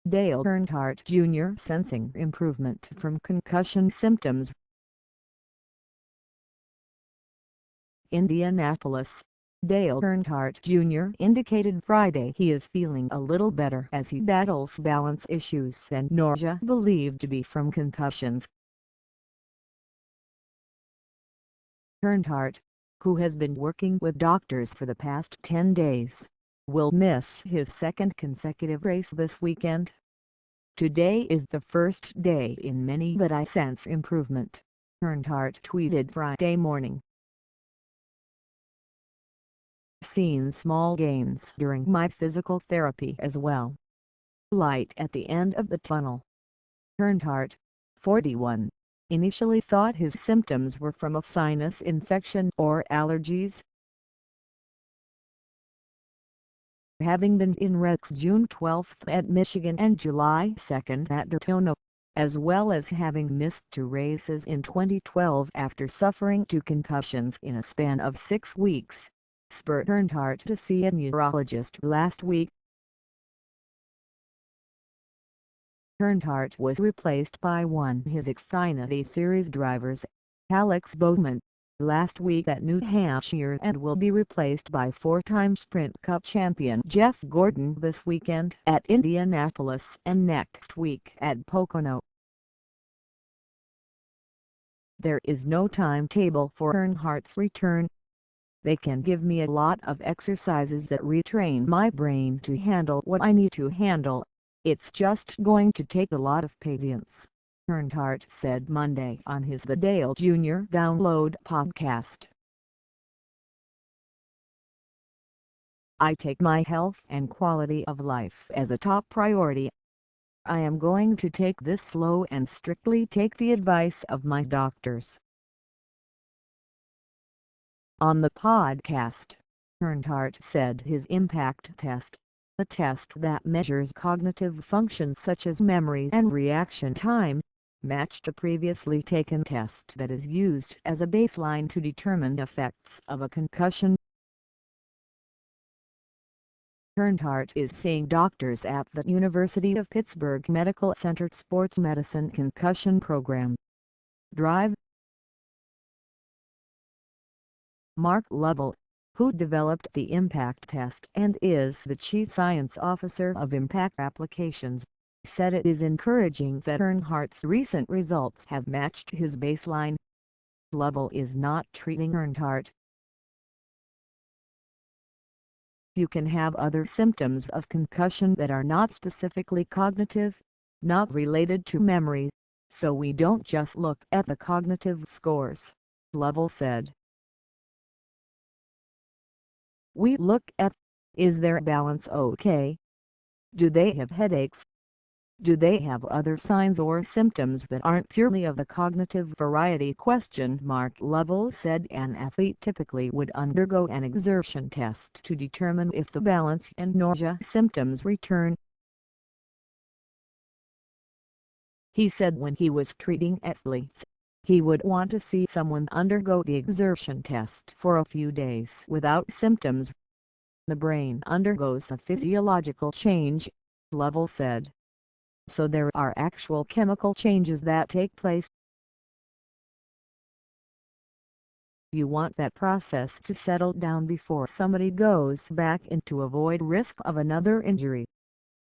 Dale Earnhardt Jr. sensing improvement from concussion symptoms. Indianapolis. Dale Earnhardt Jr. indicated Friday he is feeling a little better as he battles balance issues and nausea believed to be from concussions. Earnhardt, who has been working with doctors for the past 10 days, will miss his second consecutive race this weekend. "Today is the first day in many that I sense improvement," Earnhardt tweeted Friday morning. "Seen small gains during my physical therapy as well. Light at the end of the tunnel." Earnhardt, 41, initially thought his symptoms were from a sinus infection or allergies. Having been in wrecks June 12 at Michigan and July 2 at Daytona, as well as having missed 2 races in 2012 after suffering 2 concussions in a span of 6 weeks, spurred Earnhardt to see a neurologist last week. Earnhardt was replaced by one of his Xfinity Series drivers, Alex Bowman, last week at New Hampshire and will be replaced by 4-time Sprint Cup champion Jeff Gordon this weekend at Indianapolis and next week at Pocono. "There is no timetable for Earnhardt's return. They can give me a lot of exercises that retrain my brain to handle what I need to handle. It's just going to take a lot of patience," Earnhardt said Monday on his The Dale Jr. Download podcast. "I take my health and quality of life as a top priority. I am going to take this slow and strictly take the advice of my doctors." On the podcast, Earnhardt said his impact test, a test that measures cognitive function such as memory and reaction time, matched a previously taken test that is used as a baseline to determine effects of a concussion. Earnhardt is seeing doctors at the University of Pittsburgh Medical Center Sports Medicine Concussion Program. Drive. Mark Lovell, who developed the impact test and is the chief science officer of Impact Applications, said it is encouraging that Earnhardt's recent results have matched his baseline. Lovell is not treating Earnhardt. "You can have other symptoms of concussion that are not specifically cognitive, not related to memory, so we don't just look at the cognitive scores," Lovell said. "We look at, is their balance okay? Do they have headaches? Do they have other signs or symptoms that aren't purely of the cognitive variety?" Lovell said an athlete typically would undergo an exertion test to determine if the balance and nausea symptoms return. He said when he was treating athletes, he would want to see someone undergo the exertion test for a few days without symptoms. "The brain undergoes a physiological change," Lovell said. "So there are actual chemical changes that take place. You want that process to settle down before somebody goes back in to avoid risk of another injury.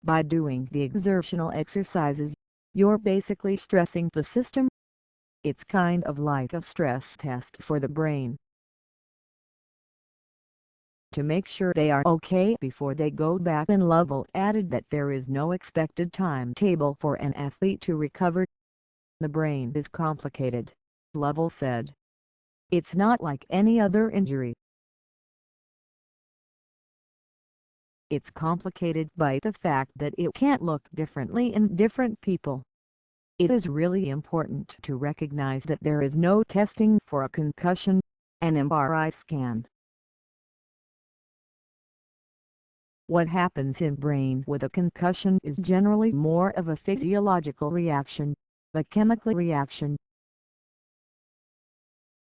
By doing the exertional exercises, you're basically stressing the system. It's kind of like a stress test for the brain, to make sure they are okay before they go back." And Lovell added that there is no expected timetable for an athlete to recover. "The brain is complicated," Lovell said. "It's not like any other injury. It's complicated by the fact that it can't look differently in different people. It is really important to recognize that there is no testing for a concussion, an MRI scan. What happens in brain with a concussion is generally more of a physiological reaction, a chemical reaction,